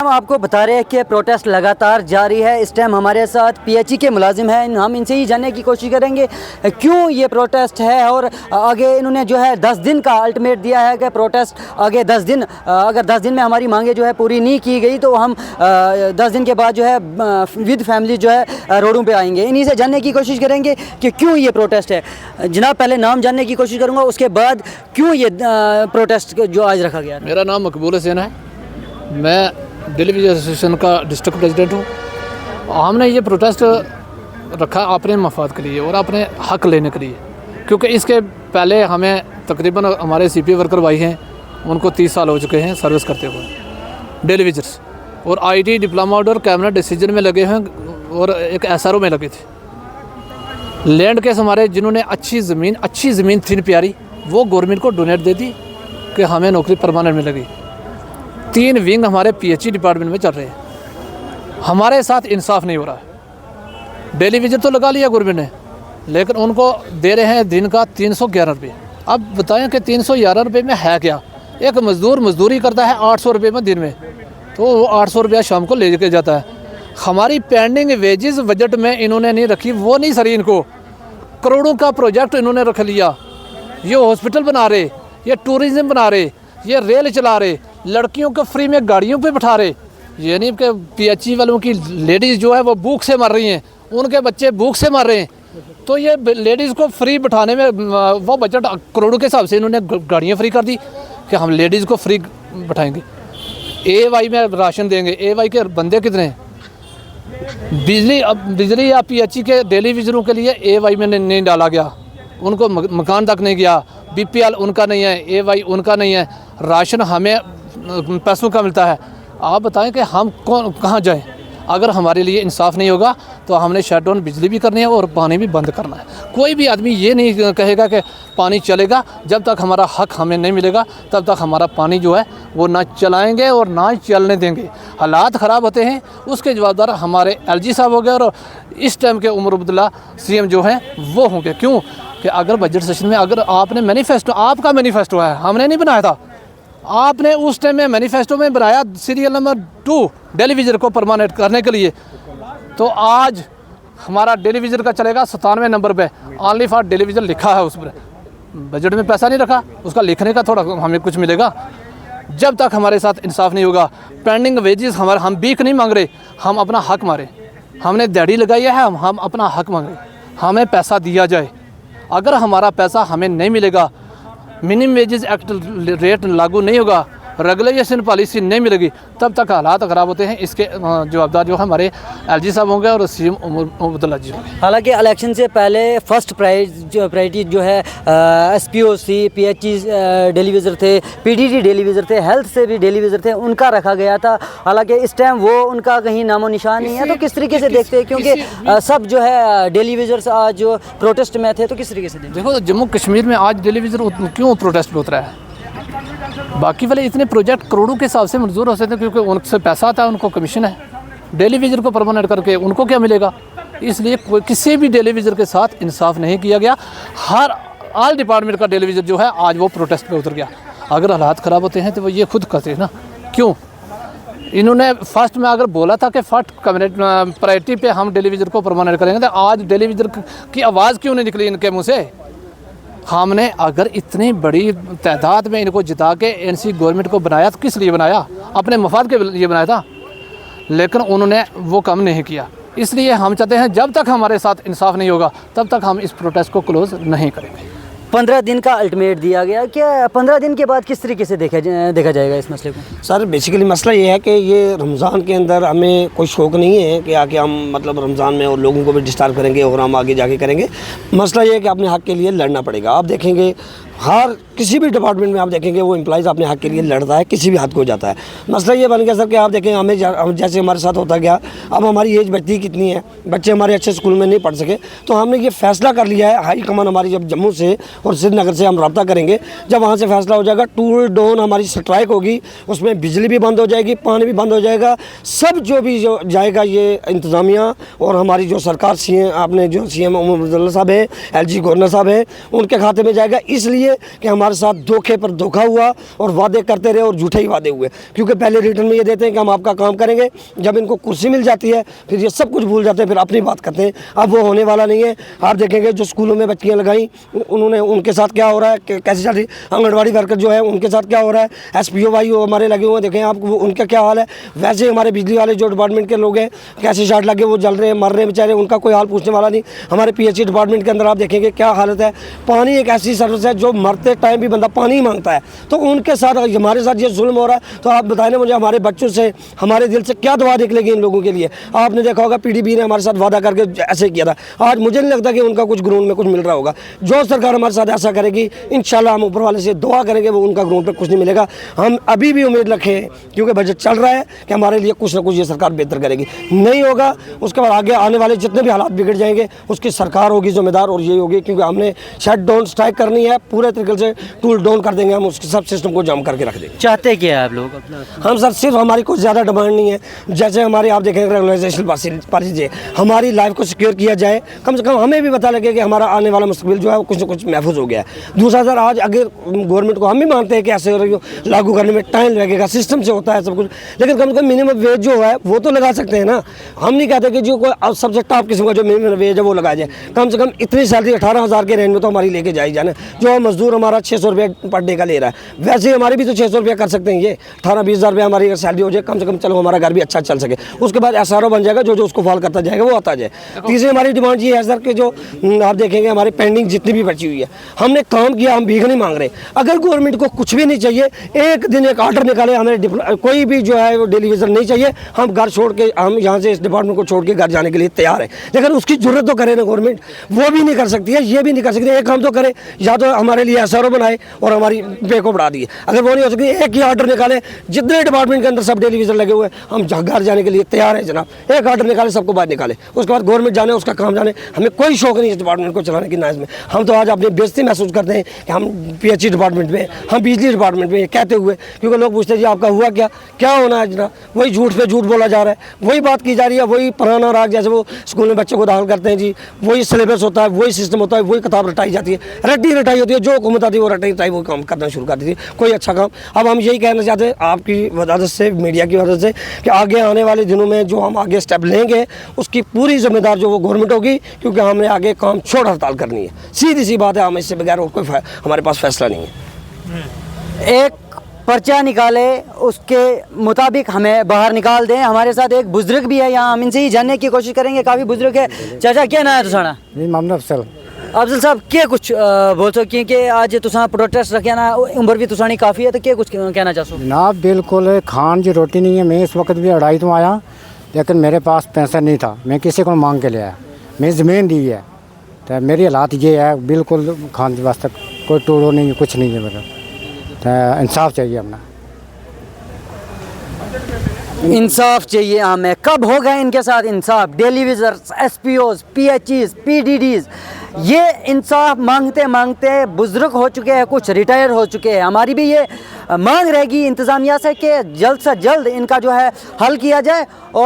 हम आपको बता रहे हैं कि प्रोटेस्ट लगातार जारी है। इस टाइम हमारे साथ पीएचई के मुलाजिम हैं। हम इनसे ही जानने की कोशिश करेंगे क्यों ये प्रोटेस्ट है और आगे इन्होंने जो है 10 दिन का अल्टीमेट दिया है कि प्रोटेस्ट आगे 10 दिन, अगर 10 दिन में हमारी मांगे जो है पूरी नहीं की गई तो हम 10 दिन के बाद जो है विद फैमिली जो है रोडों पे आएंगे। इन्हीं से जानने की कोशिश करेंगे कि क्यों ये प्रोटेस्ट है। जनाब, पहले नाम जानने की कोशिश करूँगा, उसके बाद क्यों ये प्रोटेस्ट जो आज रखा गया। मेरा नाम मकबूल हुसैन है, मैं दिल्ली विजय एसोसिएशन का डिस्ट्रिक्ट प्रेसिडेंट हूँ। हमने ये प्रोटेस्ट रखा अपने मफाद के लिए और अपने हक लेने के लिए, क्योंकि इसके पहले हमें तकरीबन हमारे सीपी वर्कर भाई हैं, उनको 30 साल हो चुके हैं सर्विस करते हुए डेली विजर्स, और आईटी डिप्लोमा और कैबिनेट डिसीजन में लगे हैं और एक एसआरओ में लगे थे। लैंड केस हमारे जिन्होंने अच्छी ज़मीन थी प्यारी, वो गवर्नमेंट को डोनेट दे दी कि हमें नौकरी परमानेंट में लगी। 3 विंग हमारे पीएचई डिपार्टमेंट में चल रहे हैं। हमारे साथ इंसाफ नहीं हो रहा है। डेली विजिट तो लगा लिया गवर्नमेंट ने, लेकिन उनको दे रहे हैं दिन का 311 रुपये। अब बताएं कि 311 रुपये में है क्या। एक मज़दूर मजदूरी करता है 800 रुपये में दिन में, तो वो 800 रुपया शाम को ले के जाता है। हमारी पेंडिंग वेजेस बजट में इन्होंने नहीं रखी, वो नहीं सरी। इनको करोड़ों का प्रोजेक्ट इन्होंने रख लिया। ये हॉस्पिटल बना रहे, ये टूरिज़्म बना रहे, ये रेल चला रहे, लड़कियों को फ्री में गाड़ियों पे बिठा रहे। ये नहीं कि पीएचई वालों की लेडीज़ जो है वो भूख से मर रही हैं, उनके बच्चे भूख से मर रहे हैं। तो ये लेडीज़ को फ्री बिठाने में वो बजट करोड़ों के हिसाब से इन्होंने गाड़ियाँ फ्री कर दी कि हम लेडीज़ को फ्री बिठाएंगे। AY में राशन देंगे। AY के बंदे कितने हैं? बिजली या पीएचई के डेली विजरों के लिए AY में नहीं डाला गया, उनको मकान तक नहीं गया। BPL उनका नहीं है, AY उनका नहीं है। राशन हमें पैसों का मिलता है। आप बताएं कि हम कहाँ जाएं? अगर हमारे लिए इंसाफ नहीं होगा तो हमने शट डाउन बिजली भी करनी है और पानी भी बंद करना है। कोई भी आदमी ये नहीं कहेगा कि पानी चलेगा। जब तक हमारा हक हमें नहीं मिलेगा तब तक हमारा पानी जो है वो ना चलाएंगे और ना चलने देंगे। हालात ख़राब होते हैं, उसके जवाबदार हमारे LG साहब हो गए और इस टाइम के उमर अब्दुल्ला CM जो हैं वो होंगे। क्यों कि अगर बजट सेशन में अगर आपने मैनिफेस्टो, आपका मैनिफेस्टो है, हमने नहीं बनाया था, आपने उस टाइम में मैनिफेस्टो में बनाया सीरियल नंबर 2 डेली विजर को परमानेंट करने के लिए, तो आज हमारा डेली विजर का चलेगा 97 नंबर पे। ऑनली फॉर डेली विजर लिखा है उस पर। बजट में पैसा नहीं रखा, उसका लिखने का थोड़ा हमें कुछ मिलेगा। जब तक हमारे साथ इंसाफ नहीं होगा, पेंडिंग वेजेस हमारे, हम भीख नहीं मांग रहे, हम अपना हक मारे। हमने दिहाड़ी लगाई है, हम अपना हक मांग रहे, हमें पैसा दिया जाए। अगर हमारा पैसा हमें नहीं मिलेगा, मिनिमम वेजेस एक्ट रेट लागू नहीं होगा, रेगुलेशन पॉलिसी नहीं मिलेगी, तब तक हालात ख़राब होते हैं। इसके जवाबदार जो हमारे LG साहब होंगे और CM अब्दुल्ला जी होंगे। हालांकि इलेक्शन से पहले फर्स्ट प्रायोरिटी जो है SPOC, PHE डेली विजर थे, PDD डेली विजर थे, हेल्थ से भी डेली विजर थे, उनका रखा गया था। हालांकि इस टाइम वो उनका कहीं नामो निशान नहीं है। तो किस तरीके से देखते हैं, क्योंकि सब जो है डेली विजर्स आज जो प्रोटेस्ट में थे, तो किस तरीके से देखो जम्मू कश्मीर में आज डेली विजर क्यों प्रोटेस्ट होता है? बाकी वाले इतने प्रोजेक्ट करोड़ों के हिसाब से मंजूर हो सकते हैं, क्योंकि उनसे पैसा आता है, उनको कमीशन है। डेली विजर को परमानेंट करके उनको क्या मिलेगा? इसलिए किसी भी डेली विजर के साथ इंसाफ नहीं किया गया। ऑल डिपार्टमेंट का डेली विजर जो है आज वो प्रोटेस्ट पे उतर गया। अगर हालात ख़राब होते हैं तो वो ये खुद करते हैं ना। क्यों? इन्होंने फर्स्ट में अगर बोला था कि फर्स्ट कैबिनेट प्रायोरिटी पे हम डेली विजर को परमानेंट करेंगे, तो आज डेली विजर की आवाज़ क्यों नहीं निकली इनके मुँह से? हमने अगर इतनी बड़ी तादाद में इनको जिता के NC गवर्नमेंट को बनाया तो किस लिए बनाया? अपने मफाद के लिए बनाया था, लेकिन उन्होंने वो काम नहीं किया। इसलिए हम चाहते हैं जब तक हमारे साथ इंसाफ नहीं होगा तब तक हम इस प्रोटेस्ट को क्लोज़ नहीं करेंगे। 15 दिन का अल्टीमेट दिया गया, क्या 15 दिन के बाद किस तरीके से देखा जाएगा इस मसले को? सर बेसिकली मसला ये है कि ये रमज़ान के अंदर हमें कोई शौक़ नहीं है कि आके हम मतलब रमज़ान में और लोगों को भी डिस्टर्ब करेंगे और हम आगे जाके करेंगे। मसला ये है कि अपने हक़ के लिए लड़ना पड़ेगा। आप देखेंगे हर किसी भी डिपार्टमेंट में आप देखेंगे वो एम्प्लॉइज़ अपने हक़ के लिए लड़ता है, किसी भी हद को जाता है। मसला ये बन गया सर कि आप देखें हम जैसे हमारे साथ होता गया, अब हमारी एज बचती कितनी है, बच्चे हमारे अच्छे स्कूल में नहीं पढ़ सके, तो हमने ये फ़ैसला कर लिया है। हाई कमान हमारी जब जम्मू से और श्रीनगर से हम रब्ता करेंगे, जब वहाँ से फैसला हो जाएगा, टूल डाउन हमारी स्ट्राइक होगी, उसमें बिजली भी बंद हो जाएगी, पानी भी बंद हो जाएगा, सब जो भी जो जाएगा ये इंतज़ामिया और हमारी जो सरकार CM आपने जो CM अब्दुल्ला साहब है, LG गवर्नर साहब है, उनके खाते में जाएगा। इसलिए है कि हमारे साथ धोखे पर धोखा हुआ और वादे करते रहे और झूठे ही वादे हुए, क्योंकि पहले रिटर्न में ये देते हैं कि हम आपका काम करेंगे, जब इनको कुर्सी मिल जाती है फिर ये सब कुछ भूल जाते हैं, फिर अपनी बात करते हैं। अब वो होने वाला नहीं है। आप देखेंगे जो स्कूलों में बच्चियाँ लगाई उन्होंने, उनके साथ क्या हो रहा है, कैसे चल रही, आंगनबाड़ी वर्कर जो है उनके साथ क्या हो रहा है, SPO भाई हमारे लगे हुए हैं, देखें आप उनका क्या हाल है। वैसे हमारे बिजली वाले जो डिपार्टमेंट के लोग हैं, कैसे शार्ट लगे वो जल रहे हैं, मर रहे हैं बेचारे, उनका कोई हाल पूछने वाला नहीं। हमारे PHE डिपार्टमेंट के अंदर आप देखेंगे क्या हालत है। पानी एक ऐसी सर्विस है जो मरते टाइम भी बंदा पानी ही मांगता है, तो उनके साथ हमारे साथ ये जुल्म हो रहा है। तो आप बताएं मुझे, हमारे बच्चों से, हमारे दिल से क्या दुआ निकलेगी इन लोगों के लिए। आपने देखा होगा PDB ने हमारे साथ वादा करके ऐसे किया था, आज मुझे नहीं लगता कि उनका कुछ ग्राउंड में कुछ मिल रहा होगा। जो सरकार हमारे साथ ऐसा करेगी इंशाल्लाह हम ऊपर वाले से दुआ करेंगे, वो उनका ग्राउंड पे कुछ नहीं मिलेगा। हम अभी भी उम्मीद रखें, क्योंकि बजट चल रहा है, कि हमारे लिए कुछ ना कुछ ये सरकार बेहतर करेगी। नहीं होगा उसके बाद आगे आने वाले जितने भी हालात बिगड़ जाएंगे उसकी सरकार होगी जिम्मेदार, और यही होगी, क्योंकि हमने शट डाउन स्ट्राइक करनी है, पूरे तरीके से टूल डाउन कर देंगे हम, उसके सब सिस्टम को जाम करके रख देंगे। चाहते क्या है आप लोग अपना? हम सर सिर्फ, हमारी कुछ ज़्यादा डिमांड नहीं है। जैसे हमारे आप देखेंगे रेगुलाइजेशन पॉलिसी, हमारी लाइफ को सिक्योर किया जाए, कम से कम हमें भी पता लगे कि हमारा आने वाला मुस्तकबिल जो है वो कुछ ना कुछ महफूज हो गया है। दूसरा सर, आज अगर गवर्नमेंट को, हम भी मानते हैं कि ऐसे लागू करने में टाइम लगेगा, सिस्टम से होता है सब कुछ, लेकिन कम से कम मिनिमम वेज जो है वो तो लगा सकते हैं ना। हम नहीं कहते कि जो कोई सबसे टॉप किस्म का जो मिनिमम वेज है वो लगाया जाए, कम से कम इतनी सैलरी 18,000 के रेंज में तो हमारी लेके जाई जाना। जो मजदूर हमारा 600 रुपये पर डे का ले रहा है, वैसे हमारी भी तो 600 रुपया कर सकते हैं। ये 18-20 रुपये हमारी सैलरी हो जाए, कम से कम चलो हमारा घर भी अच्छा चल सके। उसके बाद SRO बन जाएगा, जो उसको फॉल करता जाएगा वो आता जाए। तीसरी हमारी डिमांड ये है सर कि जो आप देखेंगे हमारी पेंडिंग जितनी भी बची हुई है, हमने काम किया, हम भीख नहीं मांग रहे। अगर गवर्नमेंट को कुछ भी नहीं चाहिए, एक दिन एक ऑर्डर निकाले, हमें कोई भी जो है वो डेलीविजन नहीं चाहिए, हम घर छोड़ के, हम यहाँ से इस डिपार्टमेंट को छोड़ के घर जाने के लिए तैयार है। लेकिन उसकी जरूरत तो करे ना गवर्नमेंट, वो भी नहीं कर सकती है, ये भी नहीं कर सकती है। एक काम तो करे, या तो हमारे लिए SRO बनाए और हमारी पे को बढ़ा दिए। अगर वो नहीं हो सकती, एक ही ऑर्डर निकाले, जितने डिपार्टमेंट के अंदर सब डेलीविजन लगे हुए हैं, हम घर जाने के लिए तैयार है जनाब। एक ऑर्डर निकाले, सबको बाहर निकाले, उसके बाद गवर्नमेंट जाने, उसका काम जाने। हमें कोई शौक नहीं इस डिपार्टमेंट को चलाने की, ना इसमें। हम तो आज अपनी बेइज्जती महसूस करते हैं कि हम PHE डिपार्टमेंट में, हम बिजली डिपार्टमेंट में कहते हुए, क्योंकि लोग पूछते हैं जी आपका हुआ क्या, क्या होना है जनाब। वही झूठ पे झूठ बोला जा रहा है, वही बात की जा रही है, वही पुराना राग, जैसे वो स्कूल में बच्चों को दाखिल करते हैं जी, वही सिलेबस होता है, वही सिस्टम होता है, वही किताब रटाई जाती है, रट्टी रटाई होती है। जो हुकूमत आती है वो रटाई रटाई वो काम करना शुरू कर देती है, कोई अच्छा काम। अब हम यही कहना चाहते हैं आपकी वजह से, मीडिया की वजह से, कि आगे आने वाले दिनों में जो हम आगे स्टेप लेंगे उसकी पूरी जिम्मेदार जो वो गवर्नमेंट होगी, क्योंकि हमने आगे काम छोड़ हड़ताल करनी है। सीधी सी बात है, हम इससे बगैर और कोई हमारे पास फैसला नहीं है। एक पर्चा निकाले, उसके मुताबिक हमें बाहर निकाल दें। हमारे साथ एक बुजुर्ग भी है यहाँ, हम इनसे ही जानने की कोशिश करेंगे। काफ़ी बुजुर्ग है। चाचा क्या नाम है तुसाना? जी मोहम्मद अफसल। अफजल साहब क्या कुछ बोल सो कि आज तुसा प्रोटेस्ट रखे ना, उम्र भी तुसानी काफ़ी है, तो क्या कुछ कहना चाहो? जनाब बिल्कुल खान की रोटी नहीं है। मैं इस वक्त भी अढ़ाई तो आया, लेकिन मेरे पास पैसा नहीं था, मैं किसी को मांग के ले आया। मैं ज़मीन दी है, तो मेरी हालात ये है, बिल्कुल खान के वास्ते कोई टोड़ो नहीं है, कुछ नहीं है मेरा। तो इंसाफ चाहिए अपना, इंसाफ चाहिए हमें। कब होगा इनके साथ इंसाफ? डेलीविजर्स, SPOs, PHEs, PDDs, ये इंसाफ मांगते मांगते बुजुर्ग हो चुके हैं, कुछ रिटायर हो चुके हैं। हमारी भी ये मांग रहेगी इंतज़ामिया से कि जल्द से जल्द इनका जो है हल किया जाए। और